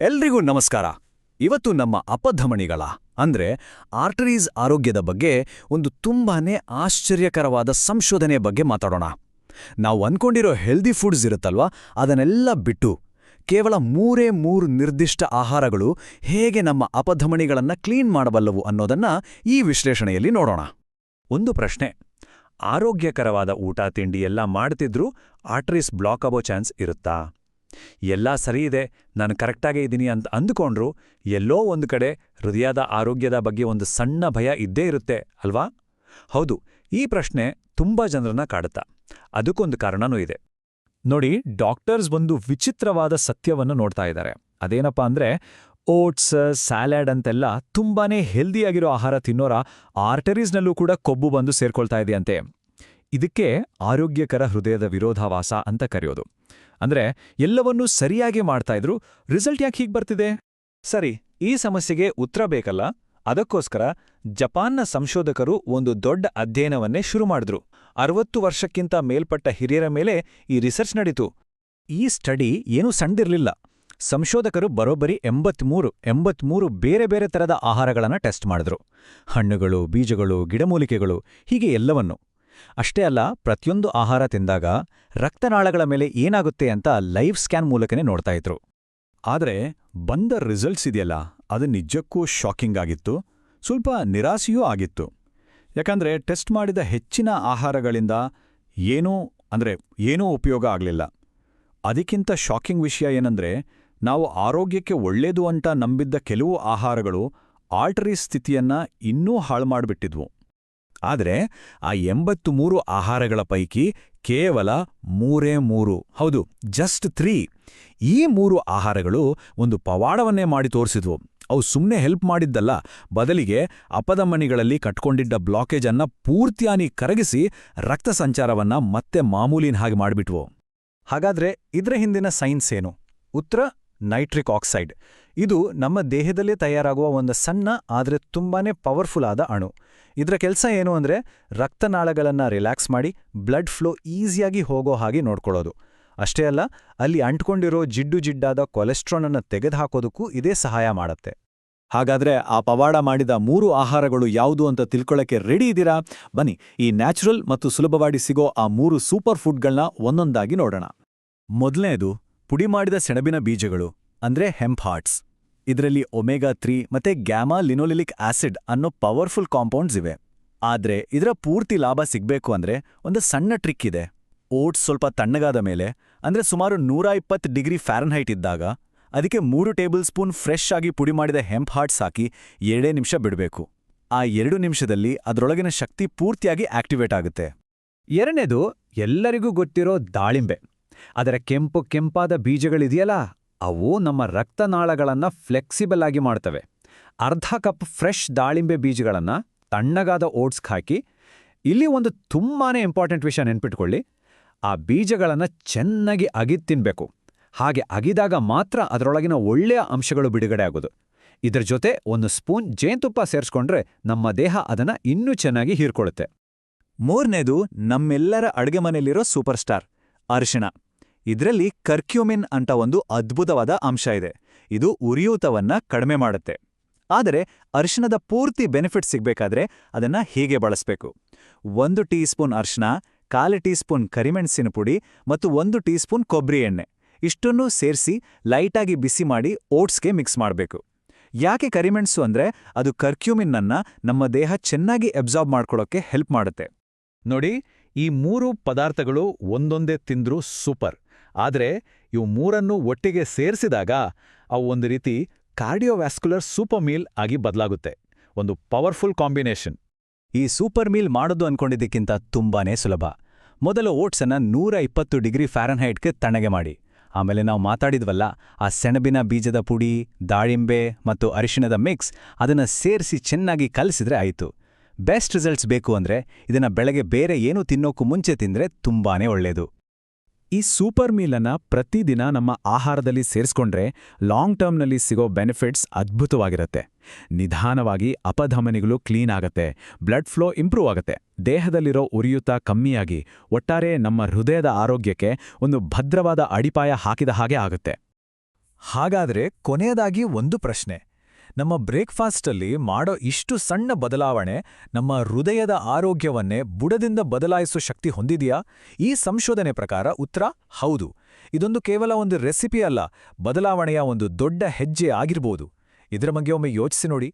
ಎಲ್ರಿಗೂ ನಮಸ್ಕಾರ. ಇವತ್ತು ನಮ್ಮ ಅಪಧಮನಿಗಳ ಅಂದ್ರೆ ಆರ್ಟರೀಸ್ ಆರೋಗ್ಯದ ಬಗ್ಗೆ ಒಂದು ತುಂಬಾನೇ ಆಶ್ಚರ್ಯಕರವಾದ ಸಂಶೋಧನೆ ಬಗ್ಗೆ ಮಾತಾಡೋಣ. ನಾವು ಅನ್ಕೊಂಡಿರೋ ಹೆಲ್ದಿ ಫುಡ್ಸ್ ಇರುತ್ತಲ್ವಾ, ಅದನ್ನೆಲ್ಲ ಬಿಟ್ಟು ಕೇವಲ ಮೂರು ನಿರ್ದಿಷ್ಟ ಆಹಾರಗಳು ಹೇಗೆ ನಮ್ಮ ಅಪಧಮನಿಗಳನ್ನ ಕ್ಲೀನ್ ಮಾಡಬಲ್ಲವು ಅನ್ನೋದನ್ನ ಈ ವಿಶ್ಲೇಷಣೆಯಲ್ಲಿ ನೋಡೋಣ. ಒಂದು ಪ್ರಶ್ನೆ: ಆರೋಗ್ಯಕರವಾದ ಊಟ ತಿಂಡಿ ಎಲ್ಲ ಮಾಡ್ತಿದ್ರೂ ಆರ್ಟರೀಸ್ ಬ್ಲಾಕ್ ಆಗೋ ಚಾನ್ಸ್ ಇರುತ್ತಾ? ಎಲ್ಲ ಸರಿ ಇದೆ, ನಾನು ಕರೆಕ್ಟಾಗೇ ಇದ್ದೀನಿ ಅಂತ ಅಂದುಕೊಂಡ್ರು ಎಲ್ಲೋ ಒಂದು ಕಡೆ ಹೃದಯದ ಆರೋಗ್ಯದ ಬಗ್ಗೆ ಒಂದು ಸಣ್ಣ ಭಯ ಇದ್ದೇ ಇರುತ್ತೆ ಅಲ್ವಾ? ಹೌದು, ಈ ಪ್ರಶ್ನೆ ತುಂಬಾ ಜನರನ್ನ ಕಾಡುತ್ತಾ. ಅದಕ್ಕೊಂದು ಕಾರಣನೂ ಇದೆ ನೋಡಿ. ಡಾಕ್ಟರ್ಸ್ ಒಂದು ವಿಚಿತ್ರವಾದ ಸತ್ಯವನ್ನು ನೋಡ್ತಾ ಇದ್ದಾರೆ. ಅದೇನಪ್ಪಾ ಅಂದ್ರೆ, ಓಟ್ಸ್, ಸ್ಯಾಲಾಡ್ ಅಂತೆಲ್ಲ ತುಂಬಾನೇ ಹೆಲ್ದಿಯಾಗಿರೋ ಆಹಾರ ತಿನ್ನೋರ ಆರ್ಟರೀಸ್ನಲ್ಲೂ ಕೂಡ ಕೊಬ್ಬು ಬಂದು ಸೇರ್ಕೊಳ್ತಾ ಇದೆಯಂತೆ. ಇದಕ್ಕೆ ಆರೋಗ್ಯಕರ ಹೃದಯದ ವಿರೋಧಾಭಾಸ ಅಂತ ಕರೆಯೋದು. ಅಂದ್ರೆ ಎಲ್ಲವನ್ನೂ ಸರಿಯಾಗಿ ಮಾಡ್ತಾ ಇದ್ರು ರಿಸಲ್ಟ್ ಯಾಕೆ ಹೀಗೆ ಬರ್ತಿದೆ? ಸರಿ, ಈ ಸಮಸ್ಯೆಗೆ ಉತ್ತರ ಬೇಕಲ್ಲ. ಅದಕ್ಕೋಸ್ಕರ ಜಪಾನ್ನ ಸಂಶೋಧಕರು ಒಂದು ದೊಡ್ಡ ಅಧ್ಯಯನವನ್ನೇ ಶುರು ಮಾಡಿದ್ರು. 60 ವರ್ಷಕ್ಕಿಂತ ಮೇಲ್ಪಟ್ಟ ಹಿರಿಯರ ಮೇಲೆ ಈ ರಿಸರ್ಚ್ ನಡೀತು. ಈ ಸ್ಟಡಿ ಏನೂ ಸಣ್ಣದಿರ್ಲಿಲ್ಲ. ಸಂಶೋಧಕರು ಬರೋಬ್ಬರಿ 83 ಬೇರೆ ಬೇರೆ ತರದ ಆಹಾರಗಳನ್ನ ಟೆಸ್ಟ್ ಮಾಡಿದ್ರು. ಹಣ್ಣುಗಳು, ಬೀಜಗಳು, ಗಿಡಮೂಲಿಕೆಗಳು, ಹೀಗೆ ಎಲ್ಲವನ್ನೂ. ಅಷ್ಟೇ ಅಲ್ಲ, ಪ್ರತಿಯೊಂದು ಆಹಾರ ತಿಂದಾಗ ರಕ್ತನಾಳಗಳ ಮೇಲೆ ಏನಾಗುತ್ತೆ ಅಂತ ಲೈವ್ ಸ್ಕ್ಯಾನ್ ಮೂಲಕನೇ ನೋಡ್ತಾ ಇದ್ರು. ಆದರೆ ಬಂದ ರಿಸಲ್ಟ್ಸ್ ಇದೆಯಲ್ಲ, ಅದು ನಿಜಕ್ಕೂ ಶಾಕಿಂಗ್ ಆಗಿತ್ತು, ಸ್ವಲ್ಪ ನಿರಾಸೆಯೂ ಆಗಿತ್ತು. ಯಾಕಂದ್ರೆ ಟೆಸ್ಟ್ ಮಾಡಿದ ಹೆಚ್ಚಿನ ಆಹಾರಗಳಿಂದ ಏನೂ ಉಪಯೋಗ ಆಗಲಿಲ್ಲ. ಅದಕ್ಕಿಂತ ಶಾಕಿಂಗ್ ವಿಷಯ ಏನಂದ್ರೆ, ನಾವು ಆರೋಗ್ಯಕ್ಕೆ ಒಳ್ಳೇದು ಅಂತ ನಂಬಿದ್ದ ಕೆಲವು ಆಹಾರಗಳು ಆರ್ಟರೀಸ್ ಸ್ಥಿತಿಯನ್ನ ಇನ್ನೂ ಹಾಳು ಮಾಡಿಬಿಟ್ಟಿದ್ವು. ಆದರೆ ಆ 83 ಆಹಾರಗಳ ಪೈಕಿ ಕೇವಲ 3 ಹೌದು, ಜಸ್ಟ್ 3 ಈ 3 ಆಹಾರಗಳು ಒಂದು ಪವಾಡವನ್ನೇ ಮಾಡಿ ತೋರಿಸಿದ್ವು. ಅವು ಸುಮ್ಮನೆ ಹೆಲ್ಪ್ ಮಾಡಿದ್ದಲ್ಲ, ಬದಲಿಗೆ ಅಪಧಮನಿಗಳಲ್ಲಿ ಕಟ್ಕೊಂಡಿದ್ದ ಬ್ಲಾಕೇಜ್ ಅನ್ನ ಪೂರ್ತಿಯಾಗಿ ಕರಗಿಸಿ ರಕ್ತ ಸಂಚಾರವನ್ನ ಮತ್ತೆ ಮಾಮೂಲಿನ ಹಾಗೆ ಮಾಡಿಬಿಟ್ವು. ಹಾಗಾದ್ರೆ ಇದ್ರ ಹಿಂದಿನ ಸೈನ್ಸ್ ಏನು? ಉತ್ತರ: ನೈಟ್ರಿಕ್ ಆಕ್ಸೈಡ್. ಇದು ನಮ್ಮ ದೇಹದಲ್ಲೇ ತಯಾರಾಗುವ ಒಂದು ಸಣ್ಣ ಆದರೆ ತುಂಬಾನೇ ಪವರ್ಫುಲ್ ಆದ ಅಣು. ಇದರ ಕೆಲಸ ಏನು ಅಂದ್ರೆ, ರಕ್ತನಾಳಗಳನ್ನ ರಿಲ್ಯಾಕ್ಸ್ ಮಾಡಿ ಬ್ಲಡ್ ಫ್ಲೋ ಈಸಿಯಾಗಿ ಹೋಗೋ ಹಾಗೆ ನೋಡ್ಕೊಳ್ಳೋದು. ಅಷ್ಟೇ ಅಲ್ಲ, ಅಲ್ಲಿ ಅಂಟ್ಕೊಂಡಿರೋ ಜಿಡ್ಡಾದ ಕೊಲೆಸ್ಟ್ರಾಲನ್ನ ತೆಗೆದುಹಾಕೋದಕ್ಕೂ ಇದೇ ಸಹಾಯ ಮಾಡತ್ತೆ. ಹಾಗಾದ್ರೆ ಆ ಪವಾಡ ಮಾಡಿದ 3 ಆಹಾರಗಳು ಯಾವುದು ಅಂತ ತಿಳ್ಕೊಳ್ಳೋಕೆ ರೆಡಿ ಇದ್ದೀರಾ? ಬನ್ನಿ, ಈ ನ್ಯಾಚುರಲ್ ಮತ್ತು ಸುಲಭವಾಗಿ ಸಿಗೋ ಆ 3 ಸೂಪರ್ ಫುಡ್ಗಳನ್ನ ಒಂದೊಂದಾಗಿ ನೋಡೋಣ. ಮೊದಲನೇದು ಪುಡಿ ಮಾಡಿದ ಸೆಣಬಿನ ಬೀಜಗಳು, ಅಂದ್ರೆ ಹೆಂಪ್ ಹಾರ್ಟ್ಸ್. ಇದರಲ್ಲಿ ಒಮೆಗಾ 3 ಮತ್ತೆ ಗ್ಯಾಮಾ ಲಿನೋಲಿಲಿಕ್ ಆಸಿಡ್ ಅನ್ನೋ ಪವರ್ಫುಲ್ ಕಾಂಪೌಂಡ್ಸ್ ಇವೆ. ಆದ್ರೆ ಇದರ ಪೂರ್ತಿ ಲಾಭ ಸಿಗ್ಬೇಕು ಅಂದ್ರೆ ಒಂದು ಸಣ್ಣ ಟ್ರಿಕ್ ಇದೆ. ಓಟ್ಸ್ ಸ್ವಲ್ಪ ತಣ್ಣಗಾದ ಮೇಲೆ, ಅಂದ್ರೆ ಸುಮಾರು 120 ಡಿಗ್ರಿ ಫ್ಯಾರನ್ಹೈಟ್ ಇದ್ದಾಗ, ಅದಕ್ಕೆ 3 ಟೇಬಲ್ ಸ್ಪೂನ್ ಫ್ರೆಶ್ ಆಗಿ ಪುಡಿ ಮಾಡಿದ ಹೆಂಪ್ ಹಾರ್ಟ್ಸ್ ಹಾಕಿ 2 ನಿಮಿಷ ಬಿಡಬೇಕು. ಆ 2 ನಿಮಿಷದಲ್ಲಿ ಅದರೊಳಗಿನ ಶಕ್ತಿ ಪೂರ್ತಿಯಾಗಿ ಆಕ್ಟಿವೇಟ್ ಆಗುತ್ತೆ. ಎರಡನೇದು ಎಲ್ಲರಿಗೂ ಗೊತ್ತಿರೋ ದಾಳಿಂಬೆ. ಅದರ ಕೆಂಪಾದ ಬೀಜಗಳಿದೆಯಲ್ಲ, ಅವು ನಮ್ಮ ರಕ್ತನಾಳಗಳನ್ನ ಫ್ಲೆಕ್ಸಿಬಲ್ ಆಗಿ ಮಾಡ್ತವೆ. ಅರ್ಧ ಕಪ್ ಫ್ರೆಶ್ ದಾಳಿಂಬೆ ಬೀಜಗಳನ್ನ ತಣ್ಣಗಾದ ಓಟ್ಸ್ಗೆ ಹಾಕಿ, ಇಲ್ಲಿ ಒಂದು ತುಂಬಾನೇ ಇಂಪಾರ್ಟೆಂಟ್ ವಿಷಯ ನೆನ್ಪಿಟ್ಕೊಳ್ಳಿ, ಆ ಬೀಜಗಳನ್ನ ಚೆನ್ನಾಗಿ ಅಗಿದ್ ತಿನ್ಬೇಕು. ಹಾಗೆ ಅಗಿದಾಗ ಮಾತ್ರ ಅದರೊಳಗಿನ ಒಳ್ಳೆಯ ಅಂಶಗಳು ಬಿಡುಗಡೆ ಆಗೋದು. ಇದರ ಜೊತೆ 1 ಸ್ಪೂನ್ ಜೇನುತುಪ್ಪ ಸೇರಿಸ್ಕೊಂಡ್ರೆ ನಮ್ಮ ದೇಹ ಅದನ್ನ ಇನ್ನೂ ಚೆನ್ನಾಗಿ ಹೀರ್ಕೊಳ್ಳುತ್ತೆ. ಮೂರನೇದು ನಮ್ಮೆಲ್ಲರ ಅಡುಗೆ ಮನೆಯಲ್ಲಿರೋ ಸೂಪರ್ ಸ್ಟಾರ್, ಅರಿಶಿಣ. ಇದರಲ್ಲಿ ಕರ್ಕ್ಯೂಮಿನ್ ಅಂತ ಒಂದು ಅದ್ಭುತವಾದ ಅಂಶ ಇದೆ. ಇದು ಉರಿಯೂತವನ್ನ ಕಡಿಮೆ ಮಾಡುತ್ತೆ. ಆದರೆ ಅರಿಶಿಣದ ಪೂರ್ತಿ ಬೆನಿಫಿಟ್ ಸಿಗ್ಬೇಕಾದ್ರೆ ಅದನ್ನ ಹೀಗೆ ಬಳಸಬೇಕು: 1 ಟೀ ಸ್ಪೂನ್ ಅರಿಶಿಣ, 1/4 ಟೀ ಸ್ಪೂನ್ ಕರಿಮೆಣಸಿನ ಪುಡಿ ಮತ್ತು 1 ಟೀ ಸ್ಪೂನ್ ಕೊಬ್ಬರಿ ಎಣ್ಣೆ, ಇಷ್ಟನ್ನೂ ಸೇರಿಸಿ ಲೈಟಾಗಿ ಬಿಸಿ ಮಾಡಿ ಓಟ್ಸ್ಗೆ ಮಿಕ್ಸ್ ಮಾಡಬೇಕು. ಯಾಕೆ ಕರಿಮೆಣಸು ಅಂದ್ರೆ, ಅದು ಕರ್ಕ್ಯೂಮಿನ್ನನ್ನ ನಮ್ಮ ದೇಹ ಚೆನ್ನಾಗಿ ಅಬ್ಸಾರ್ಬ್ ಮಾಡ್ಕೊಳ್ಳೋಕೆ ಹೆಲ್ಪ್ ಮಾಡುತ್ತೆ. ನೋಡಿ, ಈ 3 ಪದಾರ್ಥಗಳು ಒಂದೊಂದೇ ತಿಂದ್ರೂ ಸೂಪರ್. ಆದರೆ ಇವು 3 ಒಟ್ಟಿಗೆ ಸೇರಿಸಿದಾಗ ಅವು ಒಂದು ರೀತಿ ಕಾರ್ಡಿಯೋವ್ಯಾಸ್ಕ್ಯುಲರ್ ಸೂಪರ್ ಮೀಲ್ ಆಗಿ ಬದಲಾಗುತ್ತೆ. ಒಂದು ಪವರ್ಫುಲ್ ಕಾಂಬಿನೇಷನ್. ಈ ಸೂಪರ್ ಮೀಲ್ ಮಾಡೋದು ಅನ್ಕೊಂಡಿದ್ದಕ್ಕಿಂತ ತುಂಬಾನೇ ಸುಲಭ. ಮೊದಲು ಓಟ್ಸನ್ನ 120 ಡಿಗ್ರಿ ಫ್ಯಾರನ್ಹೈಟ್ಗೆ ತಣ್ಣಗೆ ಮಾಡಿ. ಆಮೇಲೆ ನಾವು ಮಾತಾಡಿದ್ವಲ್ಲ, ಆ ಸೆಣಬಿನ ಬೀಜದ ಪುಡಿ, ದಾಳಿಂಬೆ ಮತ್ತು ಅರಿಶಿಣದ ಮಿಕ್ಸ್, ಅದನ್ನ ಸೇರಿಸಿ ಚೆನ್ನಾಗಿ ಕಲಸಿದ್ರೆ ಆಯಿತು. ಬೆಸ್ಟ್ ರಿಸಲ್ಟ್ಸ್ ಬೇಕು ಅಂದ್ರೆ ಇದನ್ನ ಬೆಳಗ್ಗೆ ಬೇರೆ ಏನೂ ತಿನ್ನೋಕ್ಕೂ ಮುಂಚೆ ತಿಂದ್ರೆ ತುಂಬಾನೇ ಒಳ್ಳೆಯದು. ಈ ಸೂಪರ್ ಮೀಲನ್ನ ಪ್ರತಿದಿನ ನಮ್ಮ ಆಹಾರದಲ್ಲಿ ಸೇರಿಸ್ಕೊಂಡ್ರೆ ಲಾಂಗ್ ಟರ್ಮ್ನಲ್ಲಿ ಸಿಗೋ ಬೆನಿಫಿಟ್ಸ್ ಅದ್ಭುತವಾಗಿರುತ್ತೆ. ನಿಧಾನವಾಗಿ ಅಪಧಮನಿಗಳು ಕ್ಲೀನ್ ಆಗತ್ತೆ, ಬ್ಲಡ್ ಫ್ಲೋ ಇಂಪ್ರೂವ್ ಆಗತ್ತೆ, ದೇಹದಲ್ಲಿರೋ ಉರಿಯೂತ ಕಮ್ಮಿಯಾಗಿ ಒಟ್ಟಾರೆ ನಮ್ಮ ಹೃದಯದ ಆರೋಗ್ಯಕ್ಕೆ ಒಂದು ಭದ್ರವಾದ ಅಡಿಪಾಯ ಹಾಕಿದ ಹಾಗೆ ಆಗುತ್ತೆ. ಹಾಗಾದ್ರೆ ಕೊನೆಯದಾಗಿ ಒಂದು ಪ್ರಶ್ನೆ. ನಮ್ಮ ಬ್ರೇಕ್ಫಾಸ್ಟಲ್ಲಿ ಮಾಡೋ ಇಷ್ಟು ಸಣ್ಣ ಬದಲಾವಣೆ ನಮ್ಮ ಹೃದಯದ ಆರೋಗ್ಯವನ್ನೇ ಬುಡದಿಂದ ಬದಲಾಯಿಸೋ ಶಕ್ತಿ ಹೊಂದಿದೆಯಾ? ಈ ಸಂಶೋಧನೆ ಪ್ರಕಾರ ಉತ್ತರ ಹೌದು. ಇದೊಂದು ಕೇವಲ ಒಂದು ರೆಸಿಪಿ ಅಲ್ಲ, ಬದಲಾವಣೆಯ ಒಂದು ದೊಡ್ಡ ಹೆಜ್ಜೆ ಆಗಿರ್ಬೋದು. ಇದರ ಬಗ್ಗೆ ಒಮ್ಮೆ ಯೋಚಿಸಿ ನೋಡಿ.